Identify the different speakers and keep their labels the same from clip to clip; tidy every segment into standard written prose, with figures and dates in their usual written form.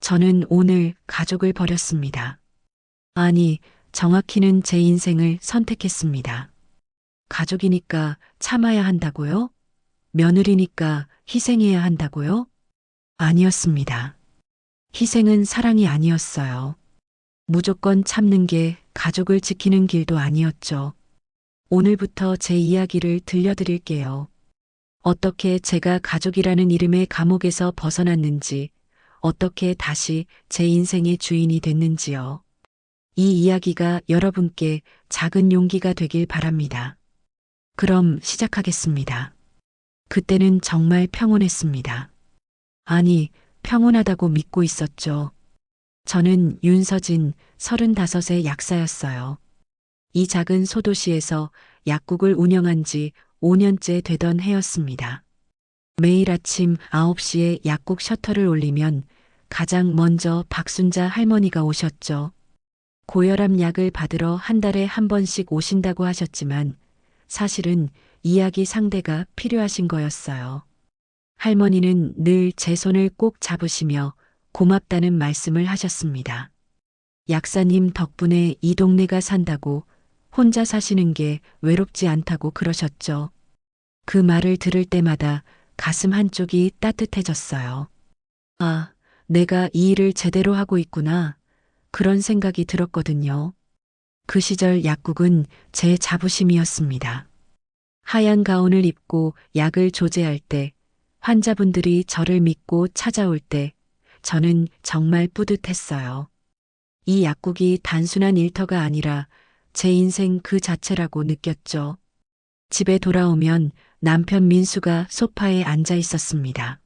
Speaker 1: 저는 오늘 가족을 버렸습니다. 아니, 정확히는 제 인생을 선택했습니다. 가족이니까 참아야 한다고요? 며느리니까 희생해야 한다고요? 아니었습니다. 희생은 사랑이 아니었어요. 무조건 참는 게 가족을 지키는 길도 아니었죠. 오늘부터 제 이야기를 들려드릴게요. 어떻게 제가 가족이라는 이름의 감옥에서 벗어났는지, 어떻게 다시 제 인생의 주인이 됐는지요. 이 이야기가 여러분께 작은 용기가 되길 바랍니다. 그럼 시작하겠습니다. 그때는 정말 평온했습니다. 아니, 평온하다고 믿고 있었죠. 저는 윤서진 35의 약사였어요. 이 작은 소도시에서 약국을 운영한 지 5년째 되던 해였습니다. 매일 아침 9시에 약국 셔터를 올리면 가장 먼저 박순자 할머니가 오셨죠. 고혈압 약을 받으러 한 달에 한 번씩 오신다고 하셨지만 사실은 이야기 상대가 필요하신 거였어요. 할머니는 늘 제 손을 꼭 잡으시며 고맙다는 말씀을 하셨습니다. 약사님 덕분에 이 동네가 산다고 혼자 사시는 게 외롭지 않다고 그러셨죠. 그 말을 들을 때마다 가슴 한쪽이 따뜻해졌어요. 아, 내가 이 일을 제대로 하고 있구나. 그런 생각이 들었거든요. 그 시절 약국은 제 자부심이었습니다. 하얀 가운을 입고 약을 조제할 때, 환자분들이 저를 믿고 찾아올 때, 저는 정말 뿌듯했어요. 이 약국이 단순한 일터가 아니라 제 인생 그 자체라고 느꼈죠. 집에 돌아오면 남편 민수가 소파에 앉아 있었습니다.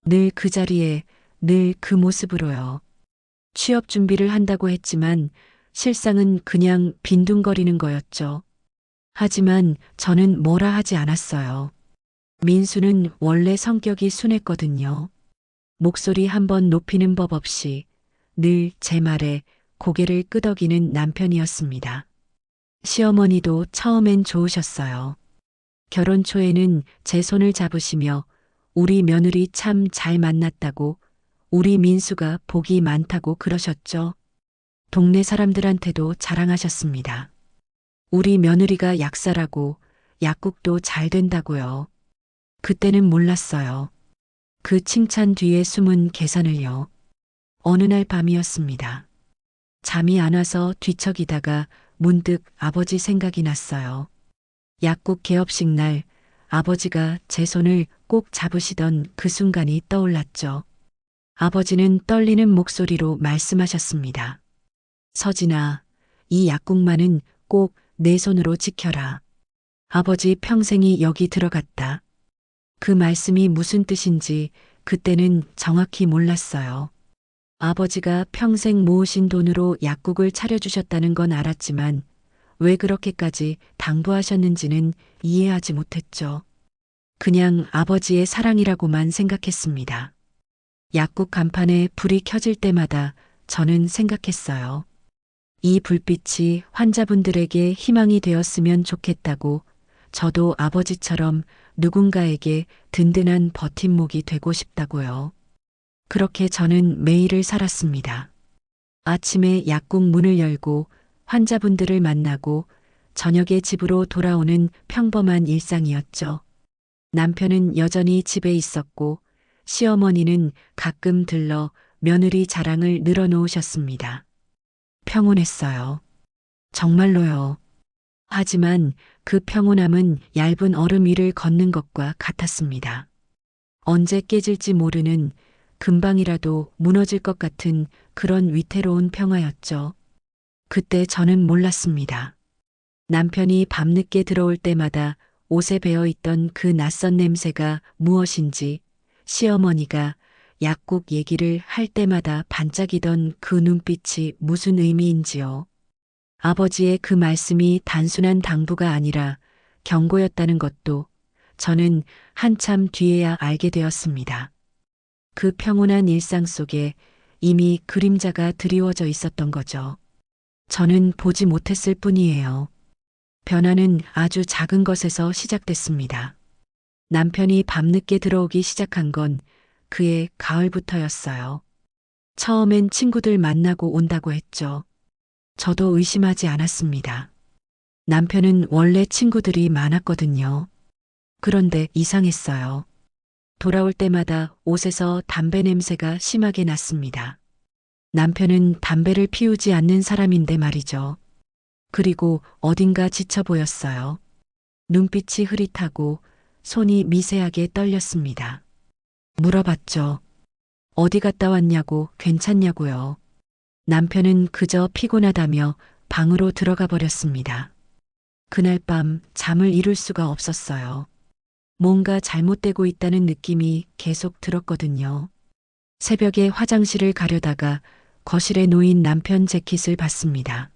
Speaker 1: 늘 그 자리에, 늘 그 모습으로요. 취업 준비를 한다고 했지만 실상은 그냥 빈둥거리는 거였죠. 하지만 저는 뭐라 하지 않았어요. 민수는 원래 성격이 순했거든요. 목소리 한번 높이는 법 없이 늘 제 말에 고개를 끄덕이는 남편이었습니다. 시어머니도 처음엔 좋으셨어요. 결혼 초에는 제 손을 잡으시며 우리 며느리 참 잘 만났다고, 우리 민수가 복이 많다고 그러셨죠. 동네 사람들한테도 자랑하셨습니다. 우리 며느리가 약사라고, 약국도 잘 된다고요. 그때는 몰랐어요. 그 칭찬 뒤에 숨은 계산을요. 어느 날 밤이었습니다. 잠이 안 와서 뒤척이다가 문득 아버지 생각이 났어요. 약국 개업식 날 아버지가 제 손을 꼭 잡으시던 그 순간이 떠올랐죠. 아버지는 떨리는 목소리로 말씀하셨습니다. 서진아, 이 약국만은 꼭 내 손으로 지켜라. 아버지 평생이 여기 들어갔다. 그 말씀이 무슨 뜻인지 그때는 정확히 몰랐어요. 아버지가 평생 모으신 돈으로 약국을 차려주셨다는 건 알았지만 왜 그렇게까지 당부하셨는지는 이해하지 못했죠. 그냥 아버지의 사랑이라고만 생각했습니다. 약국 간판에 불이 켜질 때마다 저는 생각했어요. 이 불빛이 환자분들에게 희망이 되었으면 좋겠다고, 저도 아버지처럼 누군가에게 든든한 버팀목이 되고 싶다고요. 그렇게 저는 매일을 살았습니다. 아침에 약국 문을 열고 환자분들을 만나고 저녁에 집으로 돌아오는 평범한 일상이었죠. 남편은 여전히 집에 있었고 시어머니는 가끔 들러 며느리 자랑을 늘어놓으셨습니다. 평온했어요. 정말로요. 하지만 그 평온함은 얇은 얼음 위를 걷는 것과 같았습니다. 언제 깨질지 모르는, 금방이라도 무너질 것 같은 그런 위태로운 평화였죠. 그때 저는 몰랐습니다. 남편이 밤늦게 들어올 때마다 옷에 배어 있던 그 낯선 냄새가 무엇인지, 시어머니가 약국 얘기를 할 때마다 반짝이던 그 눈빛이 무슨 의미인지요. 아버지의 그 말씀이 단순한 당부가 아니라 경고였다는 것도 저는 한참 뒤에야 알게 되었습니다. 그 평온한 일상 속에 이미 그림자가 드리워져 있었던 거죠. 저는 보지 못했을 뿐이에요. 변화는 아주 작은 것에서 시작됐습니다. 남편이 밤늦게 들어오기 시작한 건 그해 가을부터였어요. 처음엔 친구들 만나고 온다고 했죠. 저도 의심하지 않았습니다. 남편은 원래 친구들이 많았거든요. 그런데 이상했어요. 돌아올 때마다 옷에서 담배 냄새가 심하게 났습니다. 남편은 담배를 피우지 않는 사람인데 말이죠. 그리고 어딘가 지쳐 보였어요. 눈빛이 흐릿하고 손이 미세하게 떨렸습니다. 물어봤죠. 어디 갔다 왔냐고, 괜찮냐고요. 남편은 그저 피곤하다며 방으로 들어가 버렸습니다. 그날 밤 잠을 이룰 수가 없었어요. 뭔가 잘못되고 있다는 느낌이 계속 들었거든요. 새벽에 화장실을 가려다가 거실에 놓인 남편 재킷을 봤습니다.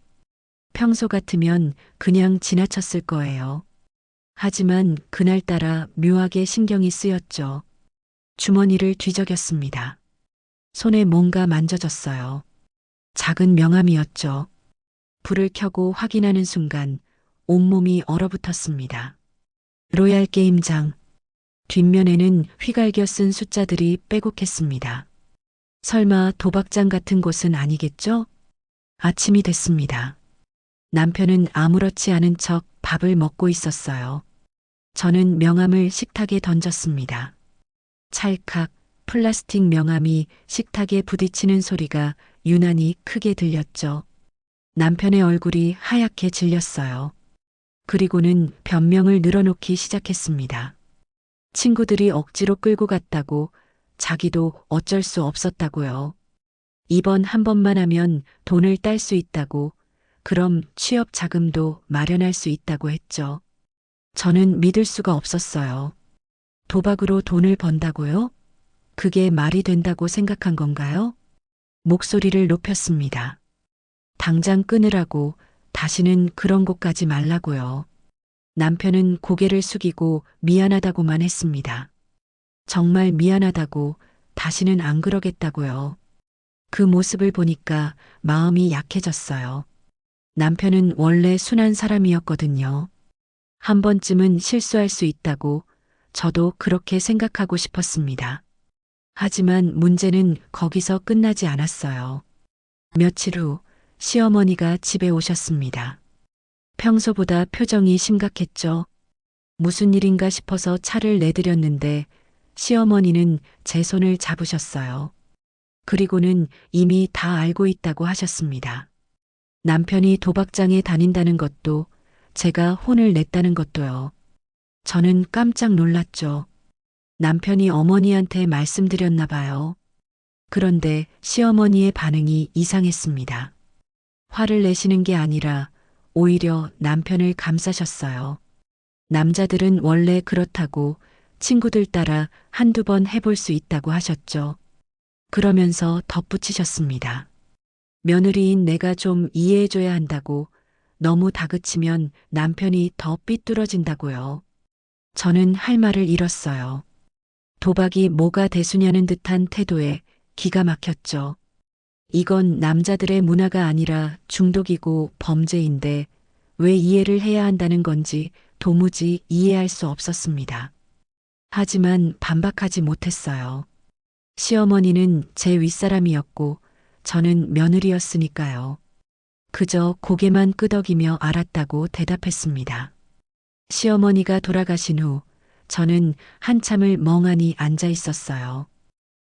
Speaker 1: 평소 같으면 그냥 지나쳤을 거예요. 하지만 그날따라 묘하게 신경이 쓰였죠. 주머니를 뒤적였습니다. 손에 뭔가 만져졌어요. 작은 명함이었죠. 불을 켜고 확인하는 순간 온몸이 얼어붙었습니다. 로얄 게임장. 뒷면에는 휘갈겨 쓴 숫자들이 빼곡했습니다. 설마 도박장 같은 곳은 아니겠죠? 아침이 됐습니다. 남편은 아무렇지 않은 척 밥을 먹고 있었어요. 저는 명함을 식탁에 던졌습니다. 찰칵 플라스틱 명함이 식탁에 부딪히는 소리가 유난히 크게 들렸죠. 남편의 얼굴이 하얗게 질렸어요. 그리고는 변명을 늘어놓기 시작했습니다. 친구들이 억지로 끌고 갔다고, 자기도 어쩔 수 없었다고요. 이번 한 번만 하면 돈을 딸 수 있다고, 그럼 취업 자금도 마련할 수 있다고 했죠. 저는 믿을 수가 없었어요. 도박으로 돈을 번다고요? 그게 말이 된다고 생각한 건가요? 목소리를 높였습니다. 당장 끊으라고, 다시는 그런 곳 가지 말라고요. 남편은 고개를 숙이고 미안하다고만 했습니다. 정말 미안하다고, 다시는 안 그러겠다고요. 그 모습을 보니까 마음이 약해졌어요. 남편은 원래 순한 사람이었거든요. 한 번쯤은 실수할 수 있다고 저도 그렇게 생각하고 싶었습니다. 하지만 문제는 거기서 끝나지 않았어요. 며칠 후 시어머니가 집에 오셨습니다. 평소보다 표정이 심각했죠. 무슨 일인가 싶어서 차를 내드렸는데 시어머니는 제 손을 잡으셨어요. 그리고는 이미 다 알고 있다고 하셨습니다. 남편이 도박장에 다닌다는 것도, 제가 혼을 냈다는 것도요. 저는 깜짝 놀랐죠. 남편이 어머니한테 말씀드렸나 봐요. 그런데 시어머니의 반응이 이상했습니다. 화를 내시는 게 아니라 오히려 남편을 감싸셨어요. 남자들은 원래 그렇다고, 친구들 따라 한두 번 해볼 수 있다고 하셨죠. 그러면서 덧붙이셨습니다. 며느리인 내가 좀 이해해줘야 한다고, 너무 다그치면 남편이 더 삐뚤어진다고요. 저는 할 말을 잃었어요. 도박이 뭐가 대수냐는 듯한 태도에 기가 막혔죠. 이건 남자들의 문화가 아니라 중독이고 범죄인데 왜 이해를 해야 한다는 건지 도무지 이해할 수 없었습니다. 하지만 반박하지 못했어요. 시어머니는 제 윗사람이었고 저는 며느리였으니까요. 그저 고개만 끄덕이며 알았다고 대답했습니다. 시어머니가 돌아가신 후 저는 한참을 멍하니 앉아 있었어요.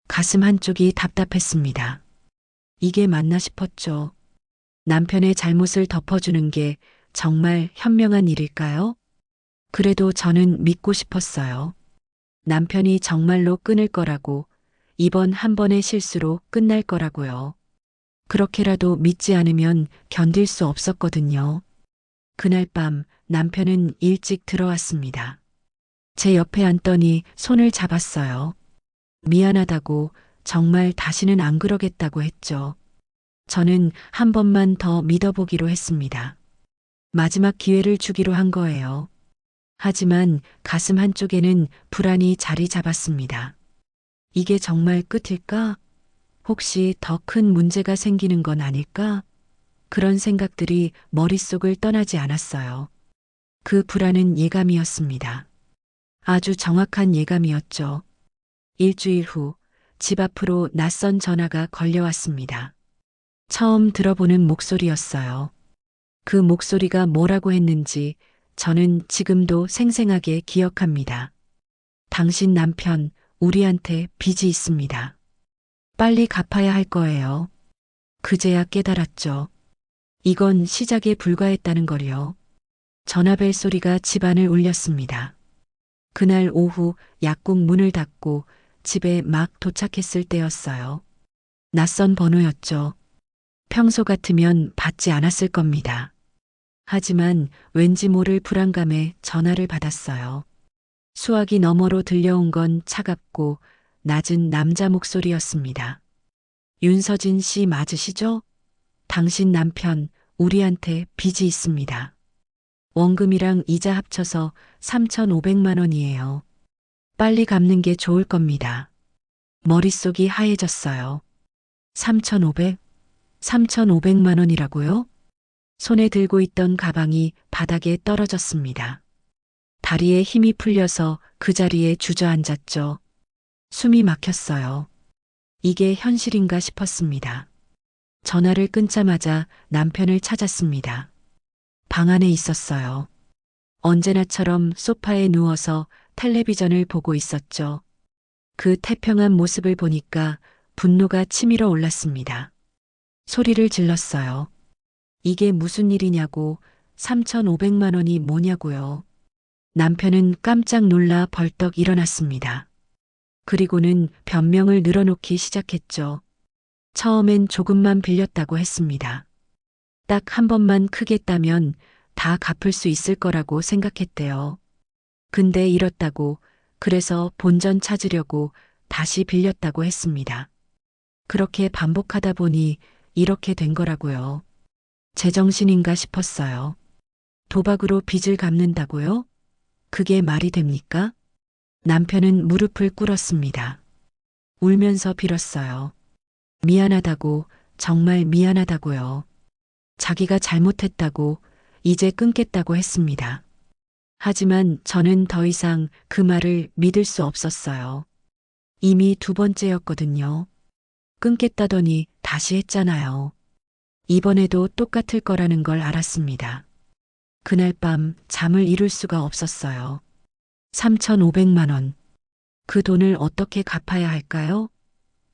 Speaker 1: 가슴 한쪽이 답답했습니다. 이게 맞나 싶었죠. 남편의 잘못을 덮어주는 게 정말 현명한 일일까요? 그래도 저는 믿고 싶었어요. 남편이 정말로 끊을 거라고, 이번 한 번의 실수로 끝날 거라고요. 그렇게라도 믿지 않으면 견딜 수 없었거든요. 그날 밤 남편은 일찍 들어왔습니다. 제 옆에 앉더니 손을 잡았어요. 미안하다고, 정말 다시는 안 그러겠다고 했죠. 저는 한 번만 더 믿어보기로 했습니다. 마지막 기회를 주기로 한 거예요. 하지만 가슴 한쪽에는 불안이 자리 잡았습니다. 이게 정말 끝일까? 혹시 더 큰 문제가 생기는 건 아닐까? 그런 생각들이 머릿속을 떠나지 않았어요. 그 불안은 예감이었습니다. 아주 정확한 예감이었죠. 일주일 후 집 앞으로 낯선 전화가 걸려왔습니다. 처음 들어보는 목소리였어요. 그 목소리가 뭐라고 했는지 저는 지금도 생생하게 기억합니다. 당신 남편, 우리한테 빚이 있습니다. 빨리 갚아야 할 거예요. 그제야 깨달았죠. 이건 시작에 불과했다는 걸요. 전화벨 소리가 집안을 울렸습니다. 그날 오후 약국 문을 닫고 집에 막 도착했을 때였어요. 낯선 번호였죠. 평소 같으면 받지 않았을 겁니다. 하지만 왠지 모를 불안감에 전화를 받았어요. 수화기 너머로 들려온 건 차갑고 낮은 남자 목소리였습니다. 윤서진 씨 맞으시죠? 당신 남편, 우리한테 빚이 있습니다. 원금이랑 이자 합쳐서 3,500만 원이에요. 빨리 갚는 게 좋을 겁니다. 머릿속이 하얘졌어요. 3,500? 3,500만 원이라고요? 손에 들고 있던 가방이 바닥에 떨어졌습니다. 다리에 힘이 풀려서 그 자리에 주저앉았죠. 숨이 막혔어요. 이게 현실인가 싶었습니다. 전화를 끊자마자 남편을 찾았습니다. 방 안에 있었어요. 언제나처럼 소파에 누워서 텔레비전을 보고 있었죠. 그 태평한 모습을 보니까 분노가 치밀어 올랐습니다. 소리를 질렀어요. 이게 무슨 일이냐고, 3,500만 원이 뭐냐고요. 남편은 깜짝 놀라 벌떡 일어났습니다. 그리고는 변명을 늘어놓기 시작했죠. 처음엔 조금만 빌렸다고 했습니다. 딱 한 번만 크게 따면 다 갚을 수 있을 거라고 생각했대요. 근데 잃었다고, 그래서 본전 찾으려고 다시 빌렸다고 했습니다. 그렇게 반복하다 보니 이렇게 된 거라고요. 제정신인가 싶었어요. 도박으로 빚을 갚는다고요? 그게 말이 됩니까? 남편은 무릎을 꿇었습니다. 울면서 빌었어요. 미안하다고, 정말 미안하다고요. 자기가 잘못했다고, 이제 끊겠다고 했습니다. 하지만 저는 더 이상 그 말을 믿을 수 없었어요. 이미 두 번째였거든요. 끊겠다더니 다시 했잖아요. 이번에도 똑같을 거라는 걸 알았습니다. 그날 밤 잠을 이룰 수가 없었어요. 3,500만 원. 그 돈을 어떻게 갚아야 할까요?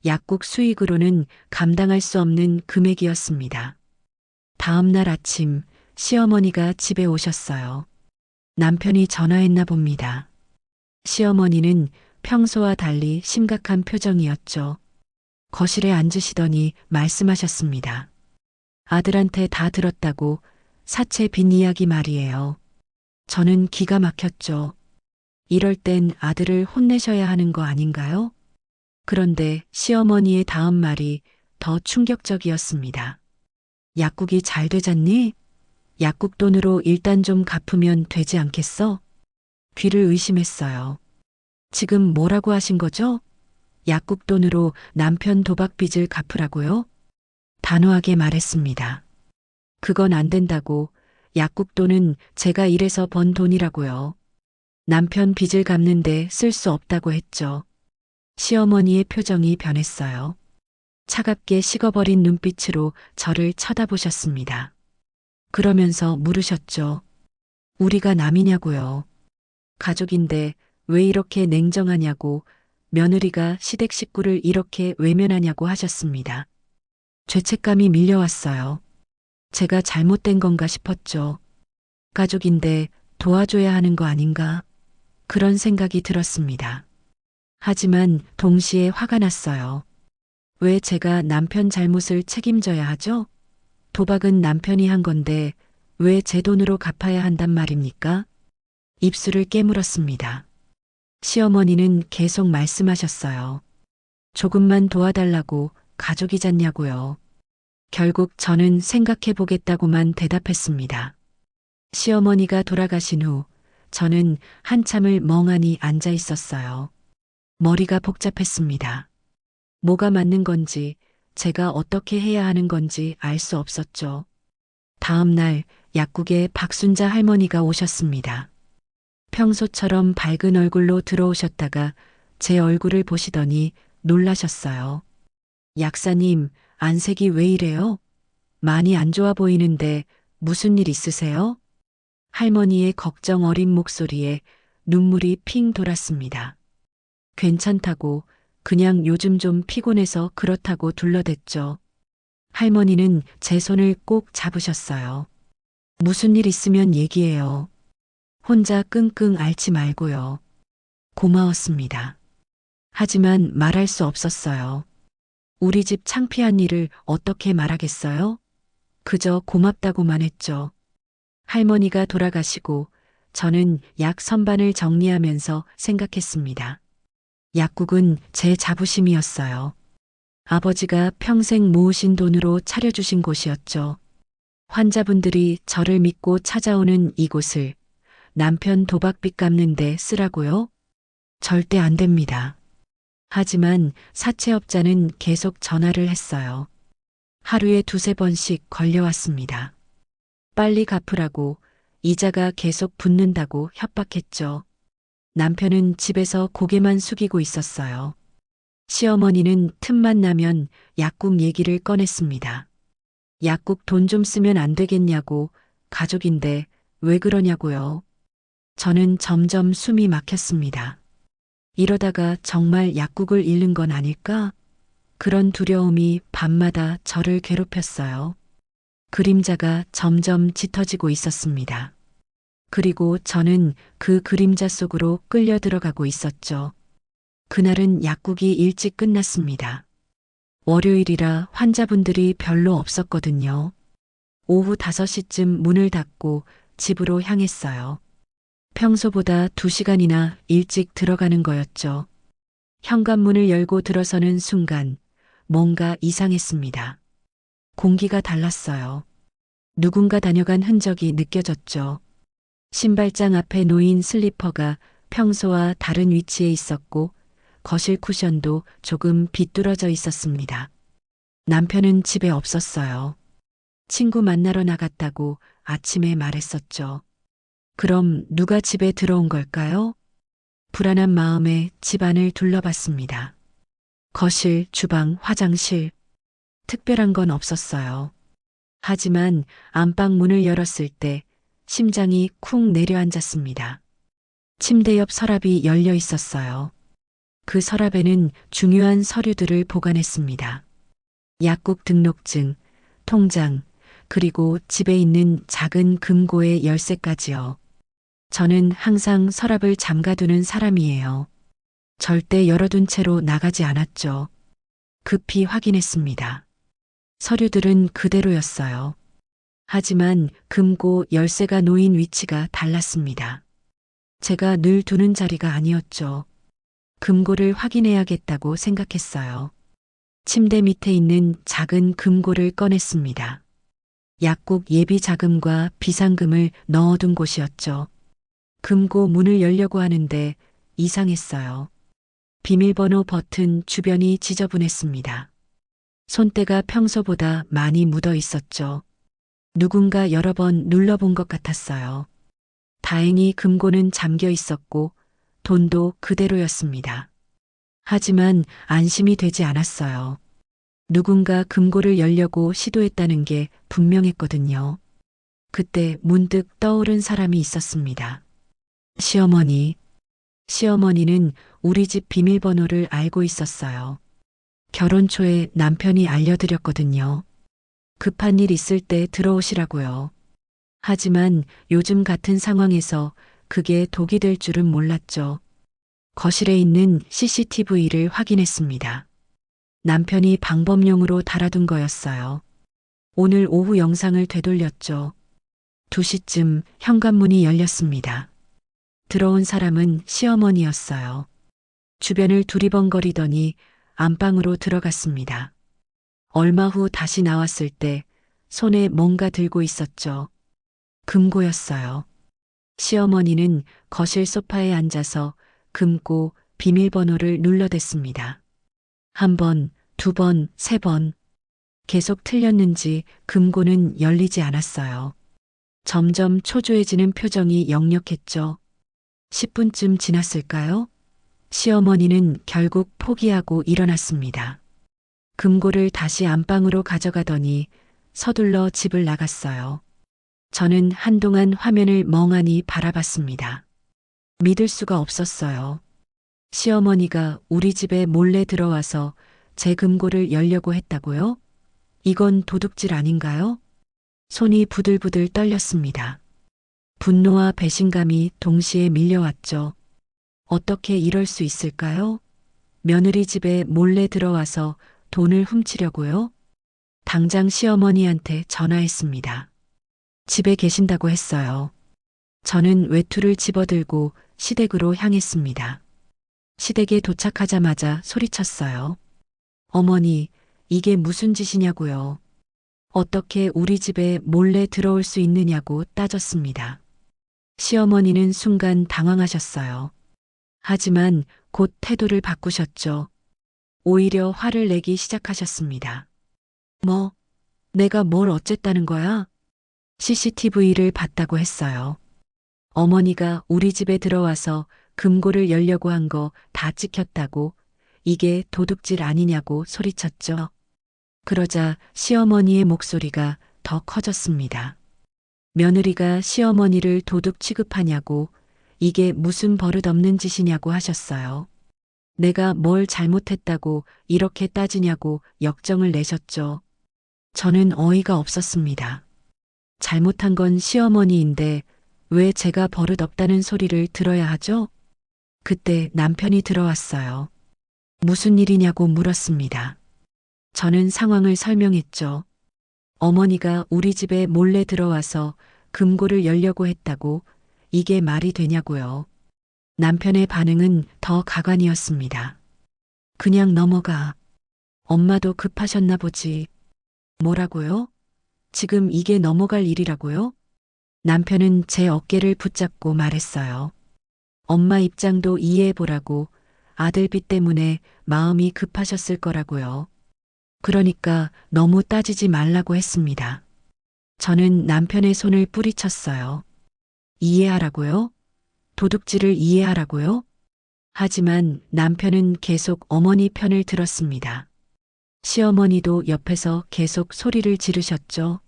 Speaker 1: 약국 수익으로는 감당할 수 없는 금액이었습니다. 다음 날 아침 시어머니가 집에 오셨어요. 남편이 전화했나 봅니다. 시어머니는 평소와 달리 심각한 표정이었죠. 거실에 앉으시더니 말씀하셨습니다. 아들한테 다 들었다고 사채 빚 이야기 말이에요. 저는 기가 막혔죠. 이럴 땐 아들을 혼내셔야 하는 거 아닌가요? 그런데 시어머니의 다음 말이 더 충격적이었습니다. 약국이 잘 되잖니? 약국 돈으로 일단 좀 갚으면 되지 않겠어? 귀를 의심했어요. 지금 뭐라고 하신 거죠? 약국 돈으로 남편 도박 빚을 갚으라고요? 단호하게 말했습니다. 그건 안 된다고. 약국 돈은 제가 일해서 번 돈이라고요. 남편 빚을 갚는데 쓸 수 없다고 했죠. 시어머니의 표정이 변했어요. 차갑게 식어버린 눈빛으로 저를 쳐다보셨습니다. 그러면서 물으셨죠. 우리가 남이냐고요. 가족인데 왜 이렇게 냉정하냐고, 며느리가 시댁 식구를 이렇게 외면하냐고 하셨습니다. 죄책감이 밀려왔어요. 제가 잘못된 건가 싶었죠. 가족인데 도와줘야 하는 거 아닌가? 그런 생각이 들었습니다. 하지만 동시에 화가 났어요. 왜 제가 남편 잘못을 책임져야 하죠? 도박은 남편이 한 건데 왜 제 돈으로 갚아야 한단 말입니까? 입술을 깨물었습니다. 시어머니는 계속 말씀하셨어요. 조금만 도와달라고 가족이잖냐고요. 결국 저는 생각해 보겠다고만 대답했습니다. 시어머니가 돌아가신 후 저는 한참을 멍하니 앉아 있었어요. 머리가 복잡했습니다. 뭐가 맞는 건지, 제가 어떻게 해야 하는 건지 알 수 없었죠. 다음 날 약국에 박순자 할머니가 오셨습니다. 평소처럼 밝은 얼굴로 들어오셨다가 제 얼굴을 보시더니 놀라셨어요. 약사님, 안색이 왜 이래요? 많이 안 좋아 보이는데 무슨 일 있으세요? 할머니의 걱정 어린 목소리에 눈물이 핑 돌았습니다. 괜찮다고, 그냥 요즘 좀 피곤해서 그렇다고 둘러댔죠. 할머니는 제 손을 꼭 잡으셨어요. 무슨 일 있으면 얘기해요. 혼자 끙끙 앓지 말고요. 고마웠습니다. 하지만 말할 수 없었어요. 우리 집 창피한 일을 어떻게 말하겠어요? 그저 고맙다고만 했죠. 할머니가 돌아가시고 저는 약 선반을 정리하면서 생각했습니다. 약국은 제 자부심이었어요. 아버지가 평생 모으신 돈으로 차려주신 곳이었죠. 환자분들이 저를 믿고 찾아오는 이곳을 남편 도박빚 갚는데 쓰라고요? 절대 안 됩니다. 하지만 사채업자는 계속 전화를 했어요. 하루에 두세 번씩 걸려왔습니다. 빨리 갚으라고, 이자가 계속 붙는다고 협박했죠. 남편은 집에서 고개만 숙이고 있었어요. 시어머니는 틈만 나면 약국 얘기를 꺼냈습니다. 약국 돈 좀 쓰면 안 되겠냐고, 가족인데 왜 그러냐고요. 저는 점점 숨이 막혔습니다. 이러다가 정말 약국을 잃는 건 아닐까? 그런 두려움이 밤마다 저를 괴롭혔어요. 그림자가 점점 짙어지고 있었습니다. 그리고 저는 그 그림자 속으로 끌려 들어가고 있었죠. 그날은 약국이 일찍 끝났습니다. 월요일이라 환자분들이 별로 없었거든요. 오후 5시쯤 문을 닫고 집으로 향했어요. 평소보다 2시간이나 일찍 들어가는 거였죠. 현관문을 열고 들어서는 순간 뭔가 이상했습니다. 공기가 달랐어요. 누군가 다녀간 흔적이 느껴졌죠. 신발장 앞에 놓인 슬리퍼가 평소와 다른 위치에 있었고 거실 쿠션도 조금 비뚤어져 있었습니다. 남편은 집에 없었어요. 친구 만나러 나갔다고 아침에 말했었죠. 그럼 누가 집에 들어온 걸까요? 불안한 마음에 집안을 둘러봤습니다. 거실, 주방, 화장실. 특별한 건 없었어요. 하지만 안방 문을 열었을 때 심장이 쿵 내려앉았습니다. 침대 옆 서랍이 열려 있었어요. 그 서랍에는 중요한 서류들을 보관했습니다. 약국 등록증, 통장, 그리고 집에 있는 작은 금고의 열쇠까지요. 저는 항상 서랍을 잠가두는 사람이에요. 절대 열어둔 채로 나가지 않았죠. 급히 확인했습니다. 서류들은 그대로였어요. 하지만 금고 열쇠가 놓인 위치가 달랐습니다. 제가 늘 두는 자리가 아니었죠. 금고를 확인해야겠다고 생각했어요. 침대 밑에 있는 작은 금고를 꺼냈습니다. 약국 예비 자금과 비상금을 넣어둔 곳이었죠. 금고 문을 열려고 하는데 이상했어요. 비밀번호 버튼 주변이 지저분했습니다. 손때가 평소보다 많이 묻어 있었죠. 누군가 여러 번 눌러본 것 같았어요. 다행히 금고는 잠겨 있었고 돈도 그대로였습니다. 하지만 안심이 되지 않았어요. 누군가 금고를 열려고 시도했다는 게 분명했거든요. 그때 문득 떠오른 사람이 있었습니다. 시어머니. 시어머니는 우리 집 비밀번호를 알고 있었어요. 결혼 초에 남편이 알려드렸거든요. 급한 일 있을 때 들어오시라고요. 하지만 요즘 같은 상황에서 그게 독이 될 줄은 몰랐죠. 거실에 있는 CCTV를 확인했습니다. 남편이 방범용으로 달아둔 거였어요. 오늘 오후 영상을 되돌렸죠. 2시쯤 현관문이 열렸습니다. 들어온 사람은 시어머니였어요. 주변을 두리번거리더니 안방으로 들어갔습니다. 얼마 후 다시 나왔을 때 손에 뭔가 들고 있었죠. 금고였어요. 시어머니는 거실 소파에 앉아서 금고 비밀번호를 눌러댔습니다. 1번, 2번, 3번. 계속 틀렸는지 금고는 열리지 않았어요. 점점 초조해지는 표정이 역력했죠. 10분쯤 지났을까요? 시어머니는 결국 포기하고 일어났습니다. 금고를 다시 안방으로 가져가더니 서둘러 집을 나갔어요. 저는 한동안 화면을 멍하니 바라봤습니다. 믿을 수가 없었어요. 시어머니가 우리 집에 몰래 들어와서 제 금고를 열려고 했다고요? 이건 도둑질 아닌가요? 손이 부들부들 떨렸습니다. 분노와 배신감이 동시에 밀려왔죠. 어떻게 이럴 수 있을까요? 며느리 집에 몰래 들어와서 돈을 훔치려고요? 당장 시어머니한테 전화했습니다. 집에 계신다고 했어요. 저는 외투를 집어들고 시댁으로 향했습니다. 시댁에 도착하자마자 소리쳤어요. 어머니, 이게 무슨 짓이냐고요. 어떻게 우리 집에 몰래 들어올 수 있느냐고 따졌습니다. 시어머니는 순간 당황하셨어요. 하지만 곧 태도를 바꾸셨죠. 오히려 화를 내기 시작하셨습니다. 뭐, 내가 뭘 어쨌다는 거야? CCTV를 봤다고 했어요. 어머니가 우리 집에 들어와서 금고를 열려고 한 거 다 찍혔다고, 이게 도둑질 아니냐고 소리쳤죠. 그러자 시어머니의 목소리가 더 커졌습니다. 며느리가 시어머니를 도둑 취급하냐고, 이게 무슨 버릇없는 짓이냐고 하셨어요. 내가 뭘 잘못했다고 이렇게 따지냐고 역정을 내셨죠. 저는 어이가 없었습니다. 잘못한 건 시어머니인데 왜 제가 버릇없다는 소리를 들어야 하죠? 그때 남편이 들어왔어요. 무슨 일이냐고 물었습니다. 저는 상황을 설명했죠. 어머니가 우리 집에 몰래 들어와서 금고를 열려고 했다고, 이게 말이 되냐고요. 남편의 반응은 더 가관이었습니다. 그냥 넘어가. 엄마도 급하셨나 보지. 뭐라고요? 지금 이게 넘어갈 일이라고요? 남편은 제 어깨를 붙잡고 말했어요. 엄마 입장도 이해해보라고. 아들비 때문에 마음이 급하셨을 거라고요. 그러니까 너무 따지지 말라고 했습니다. 저는 남편의 손을 뿌리쳤어요. 이해하라고요? 도둑질을 이해하라고요? 하지만 남편은 계속 어머니 편을 들었습니다. 시어머니도 옆에서 계속 소리를 지르셨죠.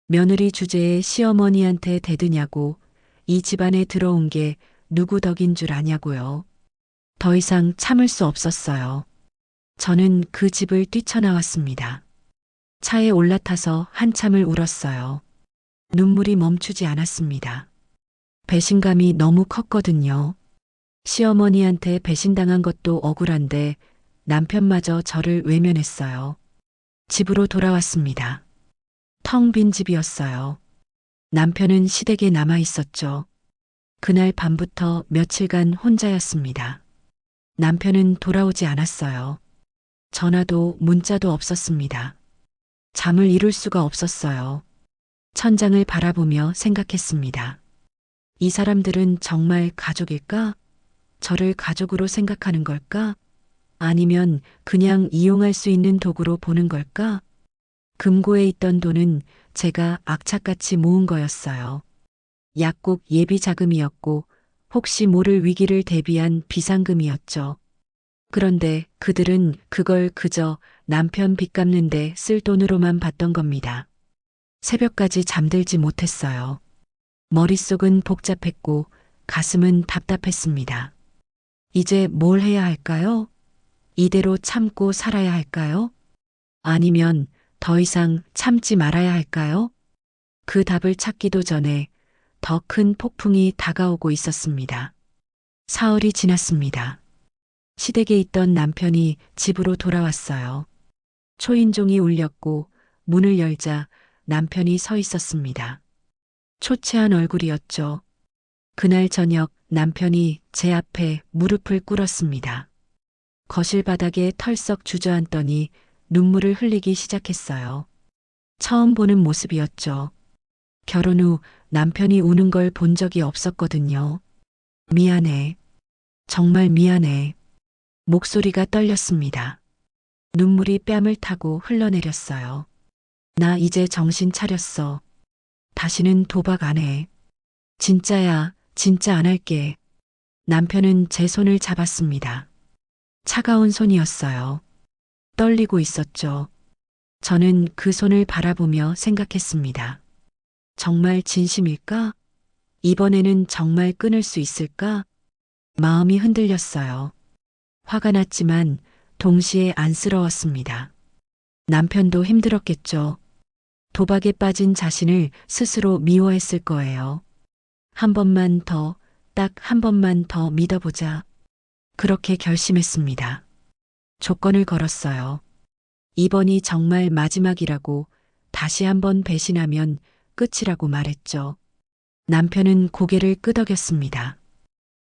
Speaker 1: 며느리 주제에 시어머니한테 대드냐고, 이 집안에 들어온 게 누구 덕인 줄 아냐고요. 더 이상 참을 수 없었어요. 저는 그 집을 뛰쳐나왔습니다. 차에 올라타서 한참을 울었어요. 눈물이 멈추지 않았습니다. 배신감이 너무 컸거든요. 시어머니한테 배신당한 것도 억울한데 남편마저 저를 외면했어요. 집으로 돌아왔습니다. 텅 빈 집이었어요. 남편은 시댁에 남아 있었죠. 그날 밤부터 며칠간 혼자였습니다. 남편은 돌아오지 않았어요. 전화도 문자도 없었습니다. 잠을 이룰 수가 없었어요. 천장을 바라보며 생각했습니다. 이 사람들은 정말 가족일까? 저를 가족으로 생각하는 걸까? 아니면 그냥 이용할 수 있는 도구로 보는 걸까? 금고에 있던 돈은 제가 악착같이 모은 거였어요. 약국 예비 자금이었고 혹시 모를 위기를 대비한 비상금이었죠. 그런데 그들은 그걸 그저 남편 빚 갚는데 쓸 돈으로만 봤던 겁니다. 새벽까지 잠들지 못했어요. 머릿속은 복잡했고 가슴은 답답했습니다. 이제 뭘 해야 할까요? 이대로 참고 살아야 할까요? 아니면 더 이상 참지 말아야 할까요? 그 답을 찾기도 전에 더 큰 폭풍이 다가오고 있었습니다. 사흘이 지났습니다. 시댁에 있던 남편이 집으로 돌아왔어요. 초인종이 울렸고 문을 열자 남편이 서 있었습니다. 초췌한 얼굴이었죠. 그날 저녁 남편이 제 앞에 무릎을 꿇었습니다. 거실 바닥에 털썩 주저앉더니 눈물을 흘리기 시작했어요. 처음 보는 모습이었죠. 결혼 후 남편이 우는 걸 본 적이 없었거든요. 미안해. 정말 미안해. 목소리가 떨렸습니다. 눈물이 뺨을 타고 흘러내렸어요. 나 이제 정신 차렸어. 다시는 도박 안 해. 진짜야, 진짜 안 할게. 남편은 제 손을 잡았습니다. 차가운 손이었어요. 떨리고 있었죠. 저는 그 손을 바라보며 생각했습니다. 정말 진심일까? 이번에는 정말 끊을 수 있을까? 마음이 흔들렸어요. 화가 났지만 동시에 안쓰러웠습니다. 남편도 힘들었겠죠. 도박에 빠진 자신을 스스로 미워했을 거예요. 한 번만 더, 딱 한 번만 더 믿어보자. 그렇게 결심했습니다. 조건을 걸었어요. 이번이 정말 마지막이라고, 다시 한번 배신하면 끝이라고 말했죠. 남편은 고개를 끄덕였습니다.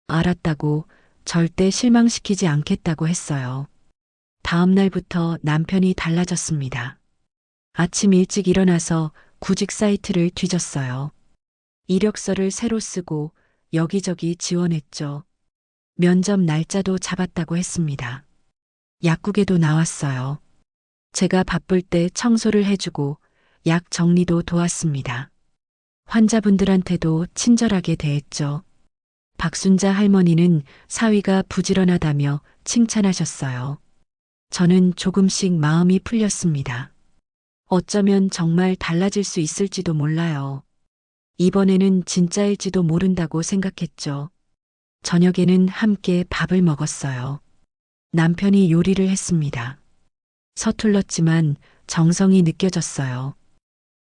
Speaker 1: 알았다고, 절대 실망시키지 않겠다고 했어요. 다음 날부터 남편이 달라졌습니다. 아침 일찍 일어나서 구직 사이트를 뒤졌어요. 이력서를 새로 쓰고 여기저기 지원했죠. 면접 날짜도 잡았다고 했습니다. 약국에도 나왔어요. 제가 바쁠 때 청소를 해주고 약 정리도 도왔습니다. 환자분들한테도 친절하게 대했죠. 박순자 할머니는 사위가 부지런하다며 칭찬하셨어요. 저는 조금씩 마음이 풀렸습니다. 어쩌면 정말 달라질 수 있을지도 몰라요. 이번에는 진짜일지도 모른다고 생각했죠. 저녁에는 함께 밥을 먹었어요. 남편이 요리를 했습니다. 서툴렀지만 정성이 느껴졌어요.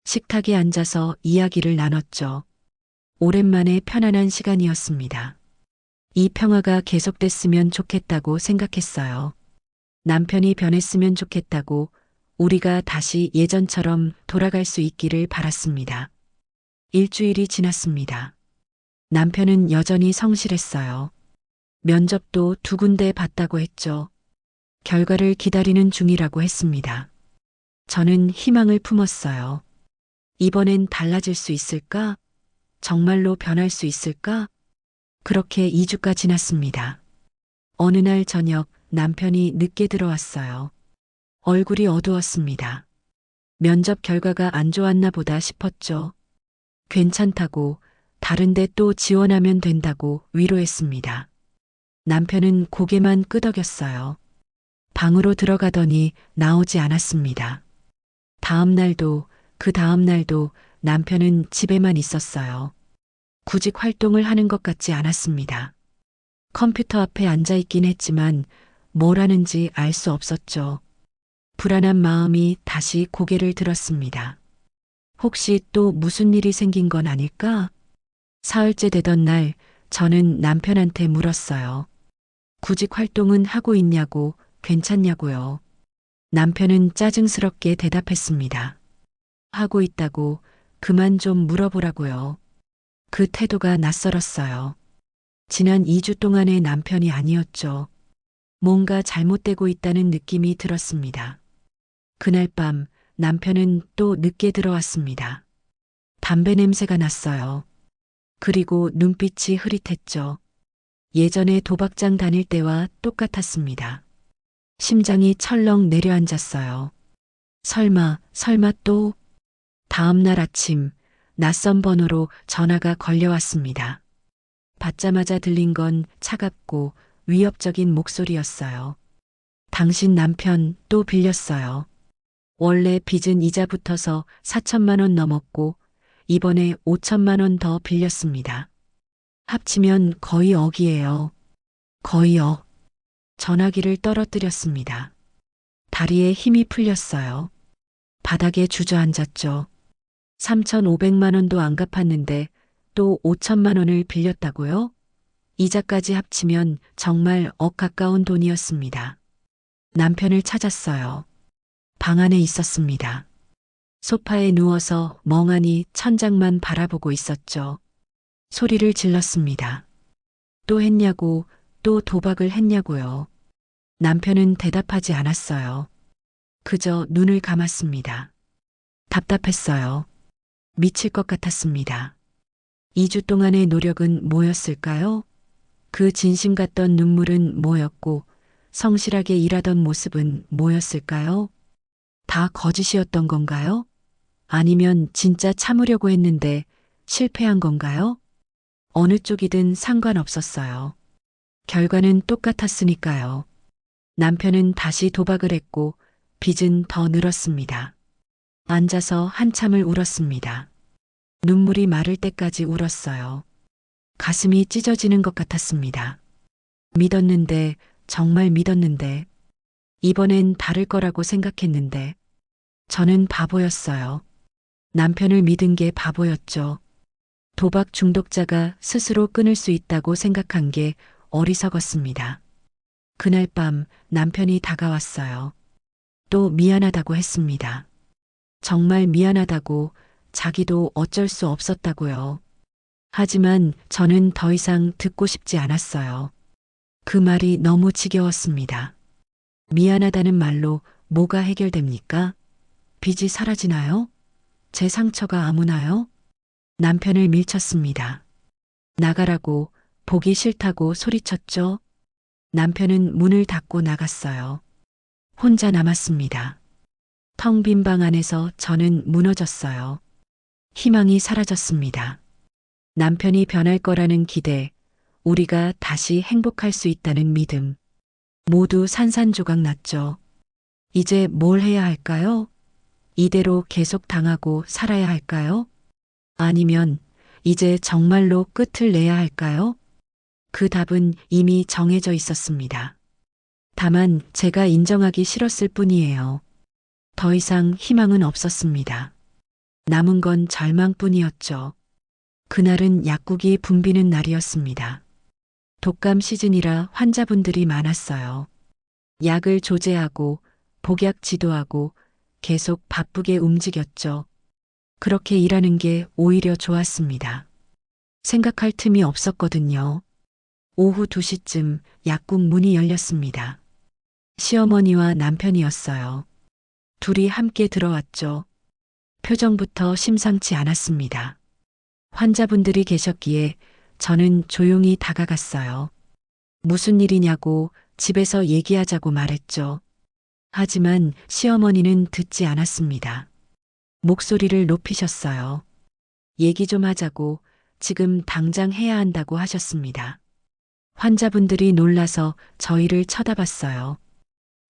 Speaker 1: 식탁에 앉아서 이야기를 나눴죠. 오랜만에 편안한 시간이었습니다. 이 평화가 계속됐으면 좋겠다고 생각했어요. 남편이 변했으면 좋겠다고, 우리가 다시 예전처럼 돌아갈 수 있기를 바랐습니다. 일주일이 지났습니다. 남편은 여전히 성실했어요. 면접도 2군데 봤다고 했죠. 결과를 기다리는 중이라고 했습니다. 저는 희망을 품었어요. 이번엔 달라질 수 있을까? 정말로 변할 수 있을까? 그렇게 2주가 지났습니다. 어느 날 저녁 남편이 늦게 들어왔어요. 얼굴이 어두웠습니다. 면접 결과가 안 좋았나 보다 싶었죠. 괜찮다고, 다른데 또 지원하면 된다고 위로했습니다. 남편은 고개만 끄덕였어요. 방으로 들어가더니 나오지 않았습니다. 다음 날도, 그 다음 날도 남편은 집에만 있었어요. 구직 활동을 하는 것 같지 않았습니다. 컴퓨터 앞에 앉아 있긴 했지만 뭘 하는지 알 수 없었죠. 불안한 마음이 다시 고개를 들었습니다. 혹시 또 무슨 일이 생긴 건 아닐까? 사흘째 되던 날 저는 남편한테 물었어요. 구직 활동은 하고 있냐고, 괜찮냐고요. 남편은 짜증스럽게 대답했습니다. 하고 있다고, 그만 좀 물어보라고요. 그 태도가 낯설었어요. 지난 2주 동안의 남편이 아니었죠. 뭔가 잘못되고 있다는 느낌이 들었습니다. 그날 밤 남편은 또 늦게 들어왔습니다. 담배 냄새가 났어요. 그리고 눈빛이 흐릿했죠. 예전에 도박장 다닐 때와 똑같았습니다. 심장이 철렁 내려앉았어요. 설마 또? 다음 날 아침 낯선 번호로 전화가 걸려왔습니다. 받자마자 들린 건 차갑고 위협적인 목소리였어요. 당신 남편 또 빌렸어요. 원래 빚은 이자 붙어서 4천만 원 넘었고 이번에 5천만 원 더 빌렸습니다. 합치면 거의 억이에요. 거의 억. 전화기를 떨어뜨렸습니다. 다리에 힘이 풀렸어요. 바닥에 주저앉았죠. 3,500만 원도 안 갚았는데 또 5천만 원을 빌렸다고요? 이자까지 합치면 정말 억 가까운 돈이었습니다. 남편을 찾았어요. 방 안에 있었습니다. 소파에 누워서 멍하니 천장만 바라보고 있었죠. 소리를 질렀습니다. 또 했냐고, 또 도박을 했냐고요. 남편은 대답하지 않았어요. 그저 눈을 감았습니다. 답답했어요. 미칠 것 같았습니다. 2주 동안의 노력은 뭐였을까요? 그 진심 같던 눈물은 뭐였고 성실하게 일하던 모습은 뭐였을까요? 다 거짓이었던 건가요? 아니면 진짜 참으려고 했는데 실패한 건가요? 어느 쪽이든 상관없었어요. 결과는 똑같았으니까요. 남편은 다시 도박을 했고 빚은 더 늘었습니다. 앉아서 한참을 울었습니다. 눈물이 마를 때까지 울었어요. 가슴이 찢어지는 것 같았습니다. 믿었는데, 정말 믿었는데, 이번엔 다를 거라고 생각했는데, 저는 바보였어요. 남편을 믿은 게 바보였죠. 도박 중독자가 스스로 끊을 수 있다고 생각한 게 어리석었습니다. 그날 밤 남편이 다가왔어요. 또 미안하다고 했습니다. 정말 미안하다고, 자기도 어쩔 수 없었다고요. 하지만 저는 더 이상 듣고 싶지 않았어요. 그 말이 너무 지겨웠습니다. 미안하다는 말로 뭐가 해결됩니까? 빚이 사라지나요? 제 상처가 아무나요? 남편을 밀쳤습니다. 나가라고, 보기 싫다고 소리쳤죠? 남편은 문을 닫고 나갔어요. 혼자 남았습니다. 텅 빈 방 안에서 저는 무너졌어요. 희망이 사라졌습니다. 남편이 변할 거라는 기대, 우리가 다시 행복할 수 있다는 믿음. 모두 산산조각 났죠. 이제 뭘 해야 할까요? 이대로 계속 당하고 살아야 할까요? 아니면 이제 정말로 끝을 내야 할까요? 그 답은 이미 정해져 있었습니다. 다만 제가 인정하기 싫었을 뿐이에요. 더 이상 희망은 없었습니다. 남은 건 절망뿐이었죠. 그날은 약국이 붐비는 날이었습니다. 독감 시즌이라 환자분들이 많았어요. 약을 조제하고 복약 지도하고 계속 바쁘게 움직였죠. 그렇게 일하는 게 오히려 좋았습니다. 생각할 틈이 없었거든요. 오후 2시쯤 약국 문이 열렸습니다. 시어머니와 남편이었어요. 둘이 함께 들어왔죠. 표정부터 심상치 않았습니다. 환자분들이 계셨기에 저는 조용히 다가갔어요. 무슨 일이냐고 집에서 얘기하자고 말했죠. 하지만 시어머니는 듣지 않았습니다. 목소리를 높이셨어요. 얘기 좀 하자고, 지금 당장 해야 한다고 하셨습니다. 환자분들이 놀라서 저희를 쳐다봤어요.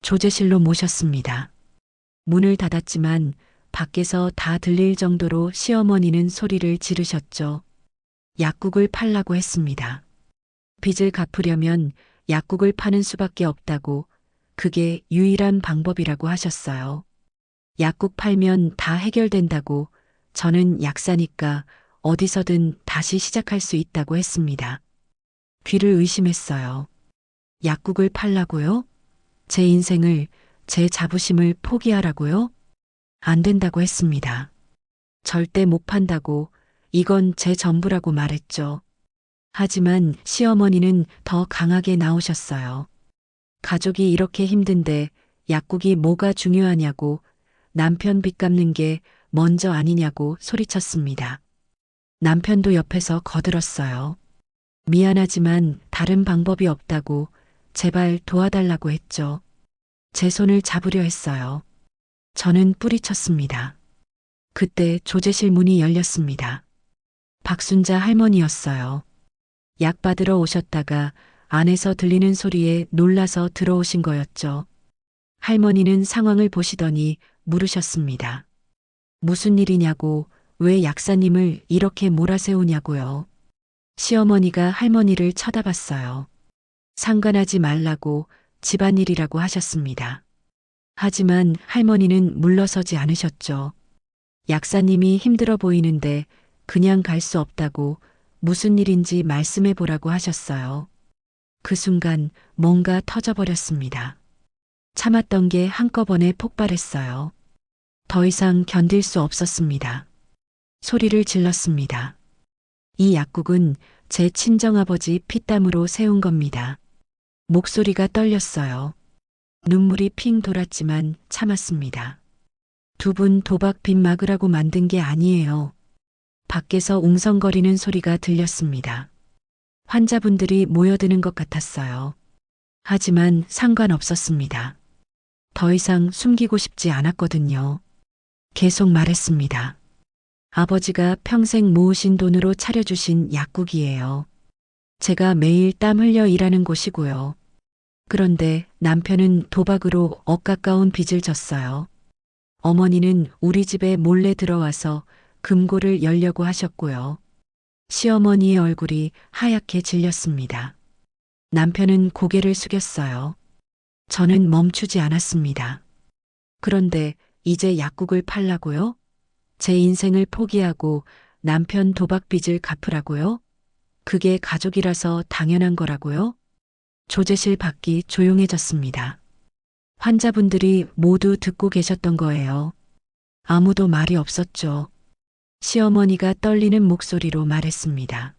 Speaker 1: 조제실로 모셨습니다. 문을 닫았지만 밖에서 다 들릴 정도로 시어머니는 소리를 지르셨죠. 약국을 팔라고 했습니다. 빚을 갚으려면 약국을 파는 수밖에 없다고, 그게 유일한 방법이라고 하셨어요. 약국 팔면 다 해결된다고, 저는 약사니까 어디서든 다시 시작할 수 있다고 했습니다. 귀를 의심했어요. 약국을 팔라고요? 제 인생을, 제 자부심을 포기하라고요? 안 된다고 했습니다. 절대 못 판다고, 이건 제 전부라고 말했죠. 하지만 시어머니는 더 강하게 나오셨어요. 가족이 이렇게 힘든데 약국이 뭐가 중요하냐고, 남편 빚 갚는 게 먼저 아니냐고 소리쳤습니다. 남편도 옆에서 거들었어요. 미안하지만 다른 방법이 없다고, 제발 도와달라고 했죠. 제 손을 잡으려 했어요. 저는 뿌리쳤습니다. 그때 조제실 문이 열렸습니다. 박순자 할머니였어요. 약 받으러 오셨다가 안에서 들리는 소리에 놀라서 들어오신 거였죠. 할머니는 상황을 보시더니 물으셨습니다. 무슨 일이냐고, 왜 약사님을 이렇게 몰아세우냐고요. 시어머니가 할머니를 쳐다봤어요. 상관하지 말라고, 집안일이라고 하셨습니다. 하지만 할머니는 물러서지 않으셨죠. 약사님이 힘들어 보이는데 그냥 갈 수 없다고, 무슨 일인지 말씀해 보라고 하셨어요. 그 순간 뭔가 터져버렸습니다. 참았던 게 한꺼번에 폭발했어요. 더 이상 견딜 수 없었습니다. 소리를 질렀습니다. 이 약국은 제 친정아버지 피땀으로 세운 겁니다. 목소리가 떨렸어요. 눈물이 핑 돌았지만 참았습니다. 두 분 도박 빚 막으라고 만든 게 아니에요. 밖에서 웅성거리는 소리가 들렸습니다. 환자분들이 모여드는 것 같았어요. 하지만 상관없었습니다. 더 이상 숨기고 싶지 않았거든요. 계속 말했습니다. 아버지가 평생 모으신 돈으로 차려주신 약국이에요. 제가 매일 땀 흘려 일하는 곳이고요. 그런데 남편은 도박으로 억가까운 빚을 졌어요. 어머니는 우리 집에 몰래 들어와서 금고를 열려고 하셨고요. 시어머니의 얼굴이 하얗게 질렸습니다. 남편은 고개를 숙였어요. 저는 멈추지 않았습니다. 그런데 이제 약국을 팔라고요? 제 인생을 포기하고 남편 도박 빚을 갚으라고요? 그게 가족이라서 당연한 거라고요? 조제실 밖이 조용해졌습니다. 환자분들이 모두 듣고 계셨던 거예요. 아무도 말이 없었죠. 시어머니가 떨리는 목소리로 말했습니다.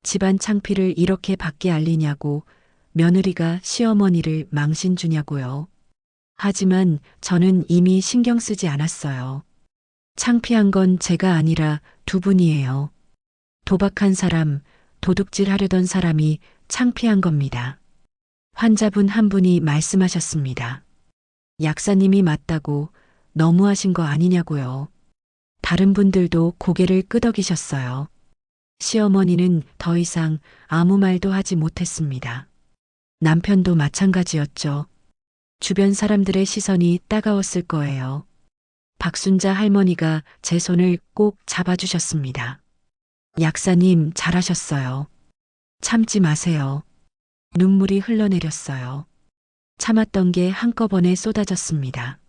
Speaker 1: 집안 창피를 이렇게 밖에 알리냐고, 며느리가 시어머니를 망신 주냐고요. 하지만 저는 이미 신경 쓰지 않았어요. 창피한 건 제가 아니라 두 분이에요. 도박한 사람, 도둑질 하려던 사람이 창피한 겁니다. 환자분 한 분이 말씀하셨습니다. 약사님이 맞다고, 너무하신 거 아니냐고요. 다른 분들도 고개를 끄덕이셨어요. 시어머니는 더 이상 아무 말도 하지 못했습니다. 남편도 마찬가지였죠. 주변 사람들의 시선이 따가웠을 거예요. 박순자 할머니가 제 손을 꼭 잡아주셨습니다. 약사님, 잘하셨어요. 참지 마세요. 눈물이 흘러내렸어요. 참았던 게 한꺼번에 쏟아졌습니다.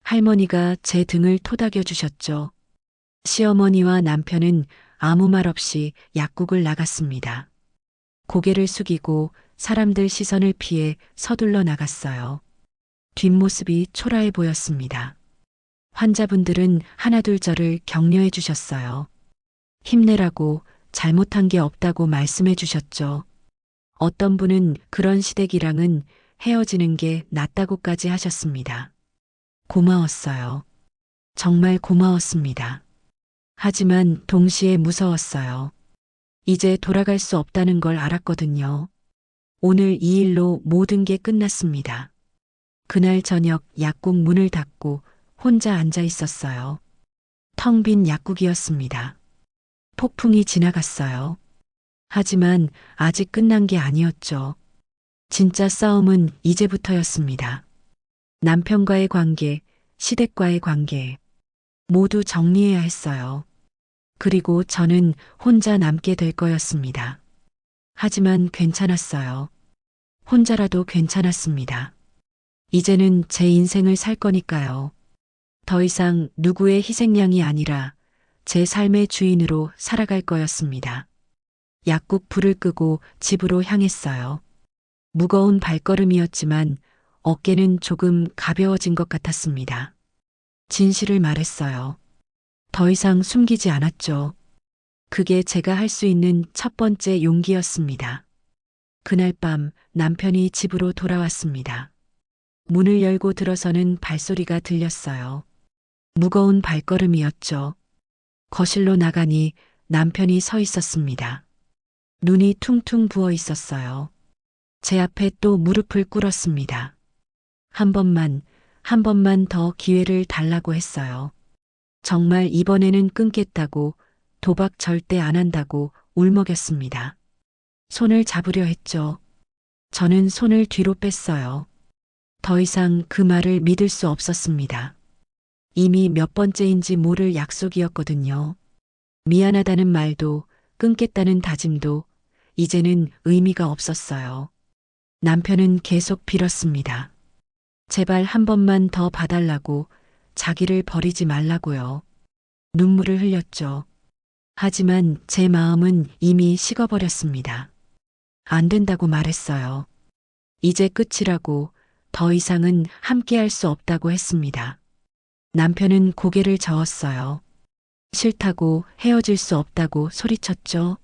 Speaker 1: 할머니가 제 등을 토닥여 주셨죠. 시어머니와 남편은 아무 말 없이 약국을 나갔습니다. 고개를 숙이고 사람들 시선을 피해 서둘러 나갔어요. 뒷모습이 초라해 보였습니다. 환자분들은 하나둘 저를 격려해 주셨어요. 힘내라고, 잘못한 게 없다고 말씀해 주셨죠. 어떤 분은 그런 시댁이랑은 헤어지는 게 낫다고까지 하셨습니다. 고마웠어요. 정말 고마웠습니다. 하지만 동시에 무서웠어요. 이제 돌아갈 수 없다는 걸 알았거든요. 오늘 이 일로 모든 게 끝났습니다. 그날 저녁 약국 문을 닫고 혼자 앉아 있었어요. 텅 빈 약국이었습니다. 폭풍이 지나갔어요. 하지만 아직 끝난 게 아니었죠. 진짜 싸움은 이제부터였습니다. 남편과의 관계, 시댁과의 관계, 모두 정리해야 했어요. 그리고 저는 혼자 남게 될 거였습니다. 하지만 괜찮았어요. 혼자라도 괜찮았습니다. 이제는 제 인생을 살 거니까요. 더 이상 누구의 희생양이 아니라 제 삶의 주인으로 살아갈 거였습니다. 약국 불을 끄고 집으로 향했어요. 무거운 발걸음이었지만 어깨는 조금 가벼워진 것 같았습니다. 진실을 말했어요. 더 이상 숨기지 않았죠. 그게 제가 할 수 있는 첫 번째 용기였습니다. 그날 밤 남편이 집으로 돌아왔습니다. 문을 열고 들어서는 발소리가 들렸어요. 무거운 발걸음이었죠. 거실로 나가니 남편이 서 있었습니다. 눈이 퉁퉁 부어 있었어요. 제 앞에 또 무릎을 꿇었습니다. 한 번만 더 기회를 달라고 했어요. 정말 이번에는 끊겠다고, 도박 절대 안 한다고 울먹였습니다. 손을 잡으려 했죠. 저는 손을 뒤로 뺐어요. 더 이상 그 말을 믿을 수 없었습니다. 이미 몇 번째인지 모를 약속이었거든요. 미안하다는 말도, 끊겠다는 다짐도 이제는 의미가 없었어요. 남편은 계속 빌었습니다. 제발 한 번만 더 봐달라고, 자기를 버리지 말라고요. 눈물을 흘렸죠. 하지만 제 마음은 이미 식어버렸습니다. 안 된다고 말했어요. 이제 끝이라고, 더 이상은 함께할 수 없다고 했습니다. 남편은 고개를 저었어요. 싫다고, 헤어질 수 없다고 소리쳤죠.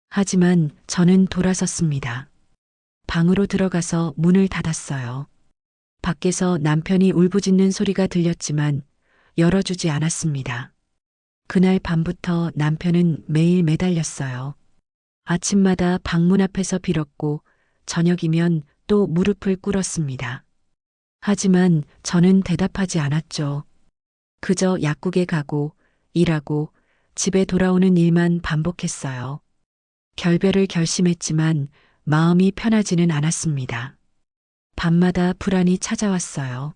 Speaker 1: 하지만 저는 돌아섰습니다. 방으로 들어가서 문을 닫았어요. 밖에서 남편이 울부짖는 소리가 들렸지만 열어주지 않았습니다. 그날 밤부터 남편은 매일 매달렸어요. 아침마다 방문 앞에서 빌었고 저녁이면 또 무릎을 꿇었습니다. 하지만 저는 대답하지 않았죠. 그저 약국에 가고 일하고 집에 돌아오는 일만 반복했어요. 결별을 결심했지만 마음이 편하지는 않았습니다. 밤마다 불안이 찾아왔어요.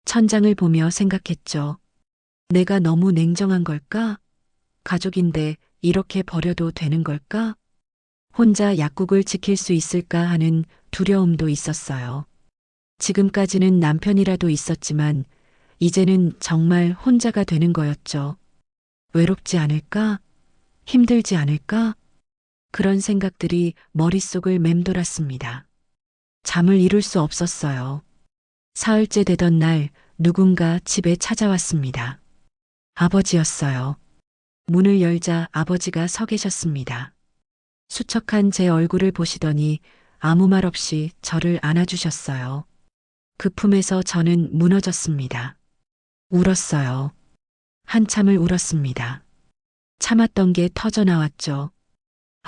Speaker 1: 천장을 보며 생각했죠. 내가 너무 냉정한 걸까? 가족인데 이렇게 버려도 되는 걸까? 혼자 약국을 지킬 수 있을까 하는 두려움도 있었어요. 지금까지는 남편이라도 있었지만 이제는 정말 혼자가 되는 거였죠. 외롭지 않을까? 힘들지 않을까? 그런 생각들이 머릿속을 맴돌았습니다. 잠을 이룰 수 없었어요. 사흘째 되던 날 누군가 집에 찾아왔습니다. 아버지였어요. 문을 열자 아버지가 서 계셨습니다. 수척한 제 얼굴을 보시더니 아무 말 없이 저를 안아주셨어요. 그 품에서 저는 무너졌습니다. 울었어요. 한참을 울었습니다. 참았던 게 터져 나왔죠.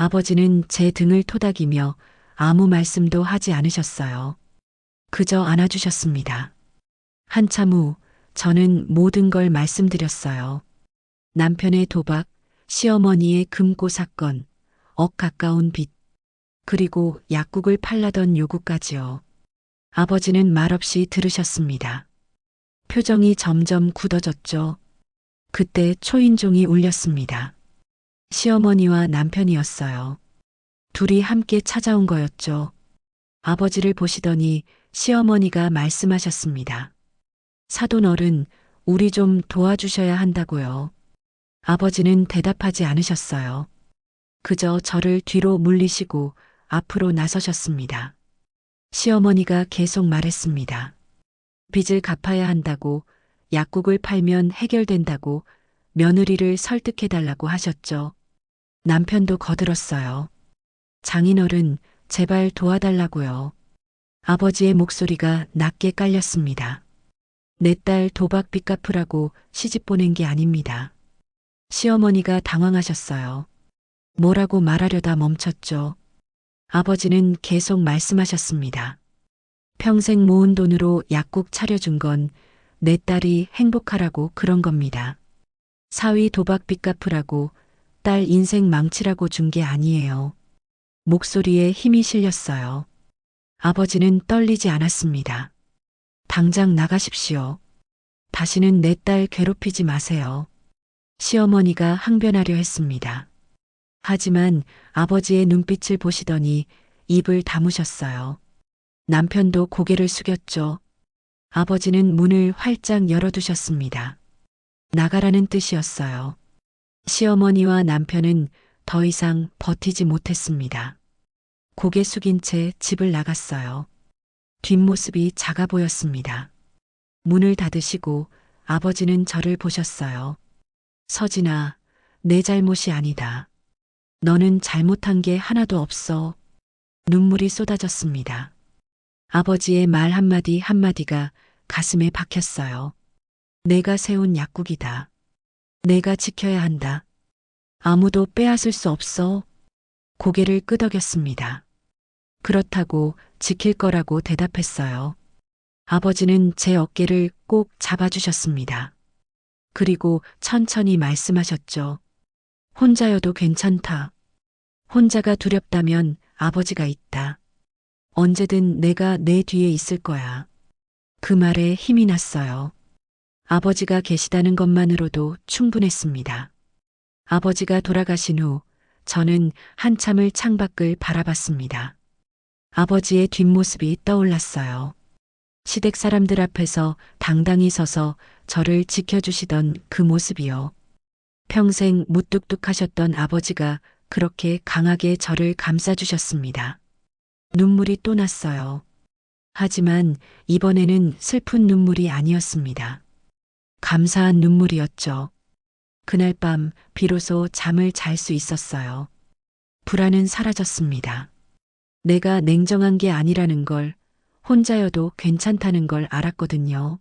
Speaker 1: 아버지는 제 등을 토닥이며 아무 말씀도 하지 않으셨어요. 그저 안아주셨습니다. 한참 후 저는 모든 걸 말씀드렸어요. 남편의 도박, 시어머니의 금고 사건, 억 가까운 빚, 그리고 약국을 팔라던 요구까지요. 아버지는 말없이 들으셨습니다. 표정이 점점 굳어졌죠. 그때 초인종이 울렸습니다. 시어머니와 남편이었어요. 둘이 함께 찾아온 거였죠. 아버지를 보시더니 시어머니가 말씀하셨습니다. 사돈 어른, 우리 좀 도와주셔야 한다고요. 아버지는 대답하지 않으셨어요. 그저 저를 뒤로 물리시고 앞으로 나서셨습니다. 시어머니가 계속 말했습니다. 빚을 갚아야 한다고, 약국을 팔면 해결된다고, 며느리를 설득해달라고 하셨죠. 남편도 거들었어요. 장인어른, 제발 도와달라고요. 아버지의 목소리가 낮게 깔렸습니다. 내 딸 도박 빚 갚으라고 시집 보낸 게 아닙니다. 시어머니가 당황하셨어요. 뭐라고 말하려다 멈췄죠. 아버지는 계속 말씀하셨습니다. 평생 모은 돈으로 약국 차려준 건 내 딸이 행복하라고 그런 겁니다. 사위 도박 빚 갚으라고 딸 인생 망치라고 준 게 아니에요. 목소리에 힘이 실렸어요. 아버지는 떨리지 않았습니다. 당장 나가십시오. 다시는 내 딸 괴롭히지 마세요. 시어머니가 항변하려 했습니다. 하지만 아버지의 눈빛을 보시더니 입을 다무셨어요. 남편도 고개를 숙였죠. 아버지는 문을 활짝 열어두셨습니다. 나가라는 뜻이었어요. 시어머니와 남편은 더 이상 버티지 못했습니다. 고개 숙인 채 집을 나갔어요. 뒷모습이 작아 보였습니다. 문을 닫으시고 아버지는 저를 보셨어요. 서진아, 내 잘못이 아니다. 너는 잘못한 게 하나도 없어. 눈물이 쏟아졌습니다. 아버지의 말 한마디 한마디가 가슴에 박혔어요. 내가 세운 약국이다. 내가 지켜야 한다. 아무도 빼앗을 수 없어. 고개를 끄덕였습니다. 그렇다고 지킬 거라고 대답했어요. 아버지는 제 어깨를 꼭 잡아주셨습니다. 그리고 천천히 말씀하셨죠. 혼자여도 괜찮다. 혼자가 두렵다면 아버지가 있다. 언제든 내가 내 뒤에 있을 거야. 그 말에 힘이 났어요. 아버지가 계시다는 것만으로도 충분했습니다. 아버지가 돌아가신 후 저는 한참을 창밖을 바라봤습니다. 아버지의 뒷모습이 떠올랐어요. 시댁 사람들 앞에서 당당히 서서 저를 지켜주시던 그 모습이요. 평생 무뚝뚝하셨던 아버지가 그렇게 강하게 저를 감싸주셨습니다. 눈물이 또 났어요. 하지만 이번에는 슬픈 눈물이 아니었습니다. 감사한 눈물이었죠. 그날 밤 비로소 잠을 잘 수 있었어요. 불안은 사라졌습니다. 내가 냉정한 게 아니라는 걸, 혼자여도 괜찮다는 걸 알았거든요.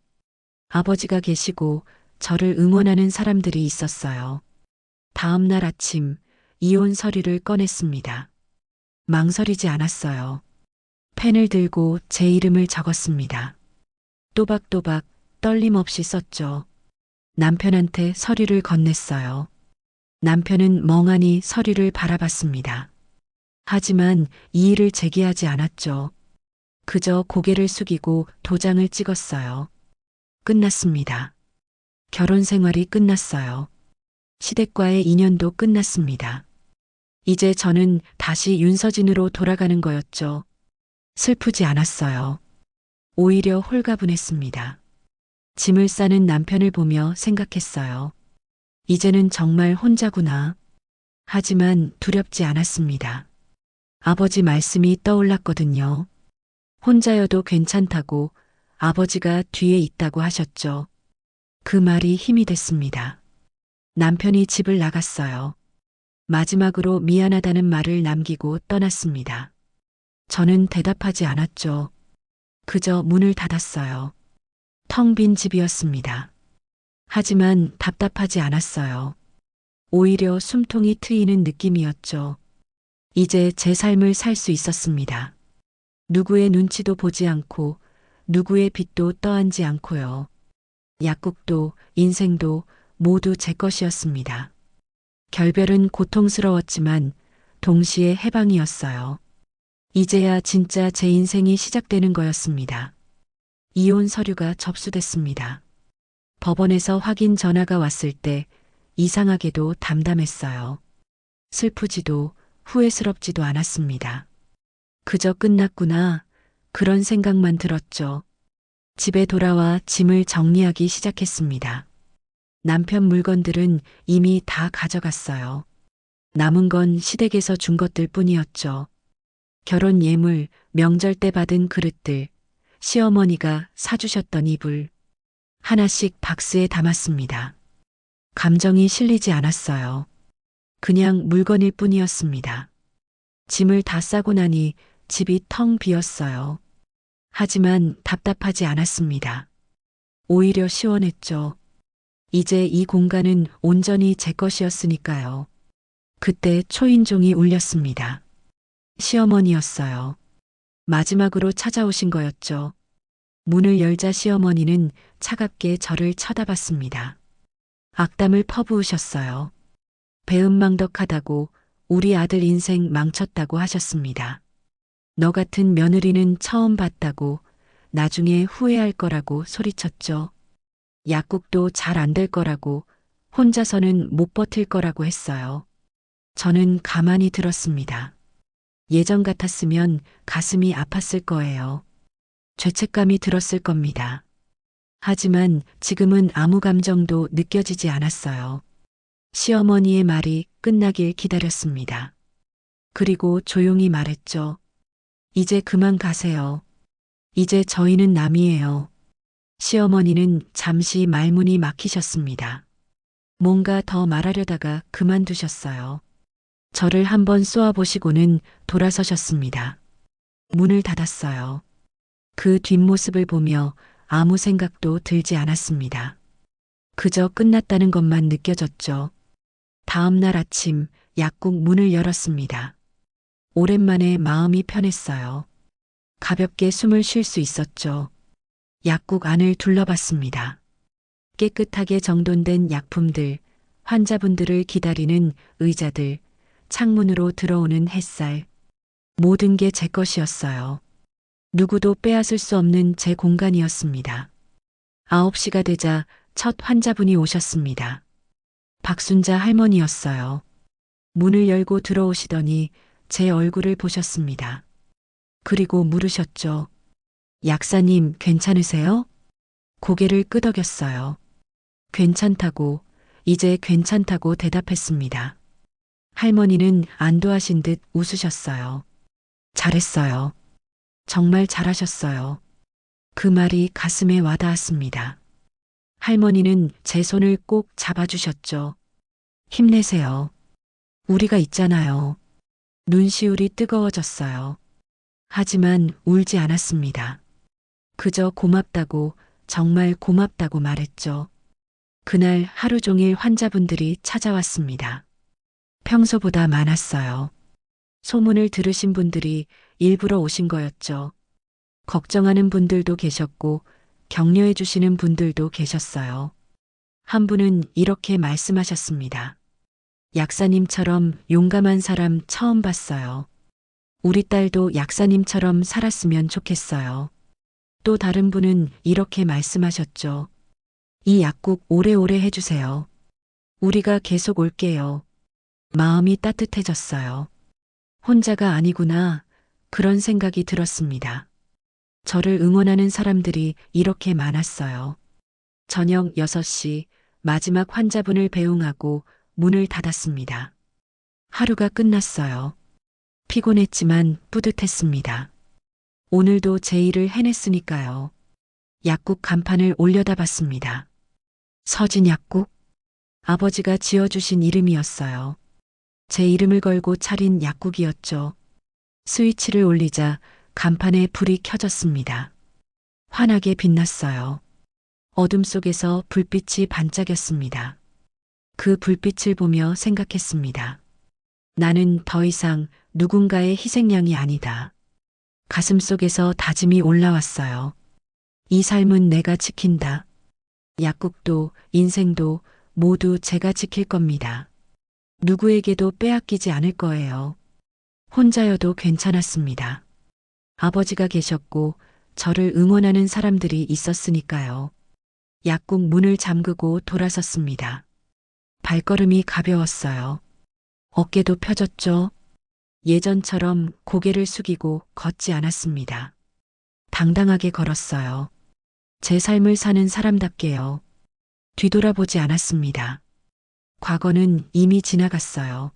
Speaker 1: 아버지가 계시고 저를 응원하는 사람들이 있었어요. 다음 날 아침 이혼 서류를 꺼냈습니다. 망설이지 않았어요. 펜을 들고 제 이름을 적었습니다. 또박또박 떨림 없이 썼죠. 남편한테 서류를 건넸어요. 남편은 멍하니 서류를 바라봤습니다. 하지만 이의를 제기하지 않았죠. 그저 고개를 숙이고 도장을 찍었어요. 끝났습니다. 결혼 생활이 끝났어요. 시댁과의 인연도 끝났습니다. 이제 저는 다시 윤서진으로 돌아가는 거였죠. 슬프지 않았어요. 오히려 홀가분했습니다. 짐을 싸는 남편을 보며 생각했어요. 이제는 정말 혼자구나. 하지만 두렵지 않았습니다. 아버지 말씀이 떠올랐거든요. 혼자여도 괜찮다고 아버지가 뒤에 있다고 하셨죠. 그 말이 힘이 됐습니다. 남편이 집을 나갔어요. 마지막으로 미안하다는 말을 남기고 떠났습니다. 저는 대답하지 않았죠. 그저 문을 닫았어요. 텅 빈 집이었습니다. 하지만 답답하지 않았어요. 오히려 숨통이 트이는 느낌이었죠. 이제 제 삶을 살 수 있었습니다. 누구의 눈치도 보지 않고 누구의 빚도 떠안지 않고요. 약국도 인생도 모두 제 것이었습니다. 결별은 고통스러웠지만 동시에 해방이었어요. 이제야 진짜 제 인생이 시작되는 거였습니다. 이혼 서류가 접수됐습니다. 법원에서 확인 전화가 왔을 때 이상하게도 담담했어요. 슬프지도 후회스럽지도 않았습니다. 그저 끝났구나. 그런 생각만 들었죠. 집에 돌아와 짐을 정리하기 시작했습니다. 남편 물건들은 이미 다 가져갔어요. 남은 건 시댁에서 준 것들 뿐이었죠. 결혼 예물, 명절 때 받은 그릇들, 시어머니가 사주셨던 이불. 하나씩 박스에 담았습니다. 감정이 실리지 않았어요. 그냥 물건일 뿐이었습니다. 짐을 다 싸고 나니 집이 텅 비었어요. 하지만 답답하지 않았습니다. 오히려 시원했죠. 이제 이 공간은 온전히 제 것이었으니까요. 그때 초인종이 울렸습니다. 시어머니였어요. 마지막으로 찾아오신 거였죠. 문을 열자 시어머니는 차갑게 저를 쳐다봤습니다. 악담을 퍼부으셨어요. 배은망덕하다고 우리 아들 인생 망쳤다고 하셨습니다. 너 같은 며느리는 처음 봤다고 나중에 후회할 거라고 소리쳤죠. 약국도 잘 안 될 거라고 혼자서는 못 버틸 거라고 했어요. 저는 가만히 들었습니다. 예전 같았으면 가슴이 아팠을 거예요. 죄책감이 들었을 겁니다. 하지만 지금은 아무 감정도 느껴지지 않았어요. 시어머니의 말이 끝나길 기다렸습니다. 그리고 조용히 말했죠. 이제 그만 가세요. 이제 저희는 남이에요. 시어머니는 잠시 말문이 막히셨습니다. 뭔가 더 말하려다가 그만두셨어요. 저를 한번 쏘아보시고는 돌아서셨습니다. 문을 닫았어요. 그 뒷모습을 보며 아무 생각도 들지 않았습니다. 그저 끝났다는 것만 느껴졌죠. 다음 날 아침 약국 문을 열었습니다. 오랜만에 마음이 편했어요. 가볍게 숨을 쉴 수 있었죠. 약국 안을 둘러봤습니다. 깨끗하게 정돈된 약품들, 환자분들을 기다리는 의자들, 창문으로 들어오는 햇살. 모든 게 제 것이었어요. 누구도 빼앗을 수 없는 제 공간이었습니다. 9시가 되자 첫 환자분이 오셨습니다. 박순자 할머니였어요. 문을 열고 들어오시더니 제 얼굴을 보셨습니다. 그리고 물으셨죠. 약사님 괜찮으세요? 고개를 끄덕였어요. 괜찮다고, 이제 괜찮다고 대답했습니다. 할머니는 안도하신 듯 웃으셨어요. 잘했어요. 정말 잘하셨어요. 그 말이 가슴에 와닿았습니다. 할머니는 제 손을 꼭 잡아주셨죠. 힘내세요. 우리가 있잖아요. 눈시울이 뜨거워졌어요. 하지만 울지 않았습니다. 그저 고맙다고, 정말 고맙다고 말했죠. 그날 하루 종일 환자분들이 찾아왔습니다. 평소보다 많았어요. 소문을 들으신 분들이 일부러 오신 거였죠. 걱정하는 분들도 계셨고 격려해 주시는 분들도 계셨어요. 한 분은 이렇게 말씀하셨습니다. 약사님처럼 용감한 사람 처음 봤어요. 우리 딸도 약사님처럼 살았으면 좋겠어요. 또 다른 분은 이렇게 말씀하셨죠. 이 약국 오래오래 해주세요. 우리가 계속 올게요. 마음이 따뜻해졌어요. 혼자가 아니구나. 그런 생각이 들었습니다. 저를 응원하는 사람들이 이렇게 많았어요. 저녁 6시 마지막 환자분을 배웅하고 문을 닫았습니다. 하루가 끝났어요. 피곤했지만 뿌듯했습니다. 오늘도 제 일을 해냈으니까요. 약국 간판을 올려다 봤습니다. 서진 약국? 아버지가 지어주신 이름이었어요. 제 이름을 걸고 차린 약국이었죠. 스위치를 올리자 간판에 불이 켜졌습니다. 환하게 빛났어요. 어둠 속에서 불빛이 반짝였습니다. 그 불빛을 보며 생각했습니다. 나는 더 이상 누군가의 희생양이 아니다. 가슴 속에서 다짐이 올라왔어요. 이 삶은 내가 지킨다. 약국도 인생도 모두 제가 지킬 겁니다. 누구에게도 빼앗기지 않을 거예요. 혼자여도 괜찮았습니다. 아버지가 계셨고 저를 응원하는 사람들이 있었으니까요. 약국 문을 잠그고 돌아섰습니다. 발걸음이 가벼웠어요. 어깨도 펴졌죠. 예전처럼 고개를 숙이고 걷지 않았습니다. 당당하게 걸었어요. 제 삶을 사는 사람답게요. 뒤돌아보지 않았습니다. 과거는 이미 지나갔어요.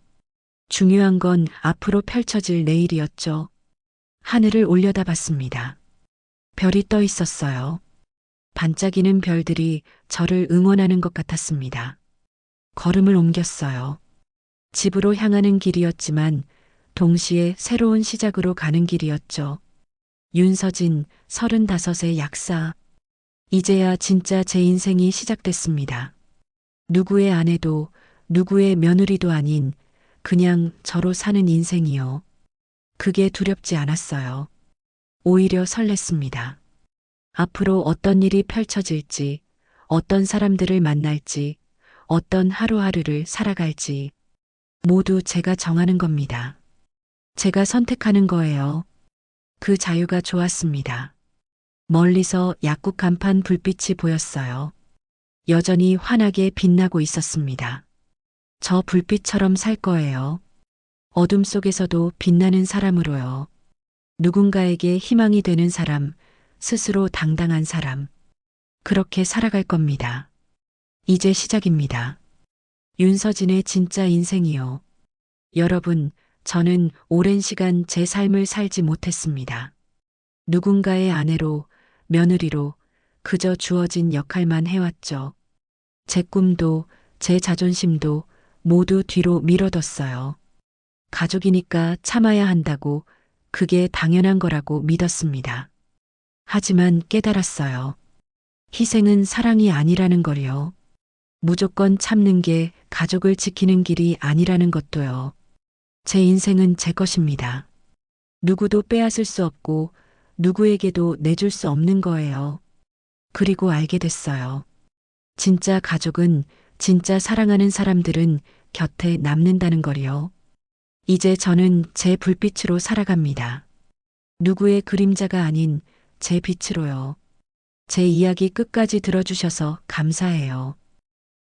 Speaker 1: 중요한 건 앞으로 펼쳐질 내일이었죠. 하늘을 올려다봤습니다. 별이 떠 있었어요. 반짝이는 별들이 저를 응원하는 것 같았습니다. 걸음을 옮겼어요. 집으로 향하는 길이었지만 동시에 새로운 시작으로 가는 길이었죠. 윤서진, 35의 약사. 이제야 진짜 제 인생이 시작됐습니다. 누구의 아내도 누구의 며느리도 아닌 그냥 저로 사는 인생이요. 그게 두렵지 않았어요. 오히려 설렜습니다. 앞으로 어떤 일이 펼쳐질지, 어떤 사람들을 만날지, 어떤 하루하루를 살아갈지 모두 제가 정하는 겁니다. 제가 선택하는 거예요. 그 자유가 좋았습니다. 멀리서 약국 간판 불빛이 보였어요. 여전히 환하게 빛나고 있었습니다. 저 불빛처럼 살 거예요. 어둠 속에서도 빛나는 사람으로요. 누군가에게 희망이 되는 사람, 스스로 당당한 사람. 그렇게 살아갈 겁니다. 이제 시작입니다. 윤서진의 진짜 인생이요. 여러분, 저는 오랜 시간 제 삶을 살지 못했습니다. 누군가의 아내로, 며느리로 그저 주어진 역할만 해왔죠. 제 꿈도, 제 자존심도 모두 뒤로 미뤄뒀어요. 가족이니까 참아야 한다고 그게 당연한 거라고 믿었습니다. 하지만 깨달았어요. 희생은 사랑이 아니라는 걸요. 무조건 참는 게 가족을 지키는 길이 아니라는 것도요. 제 인생은 제 것입니다. 누구도 빼앗을 수 없고 누구에게도 내줄 수 없는 거예요. 그리고 알게 됐어요. 진짜 가족은, 진짜 사랑하는 사람들은 곁에 남는다는 걸요. 이제 저는 제 불빛으로 살아갑니다. 누구의 그림자가 아닌 제 빛으로요. 제 이야기 끝까지 들어주셔서 감사해요.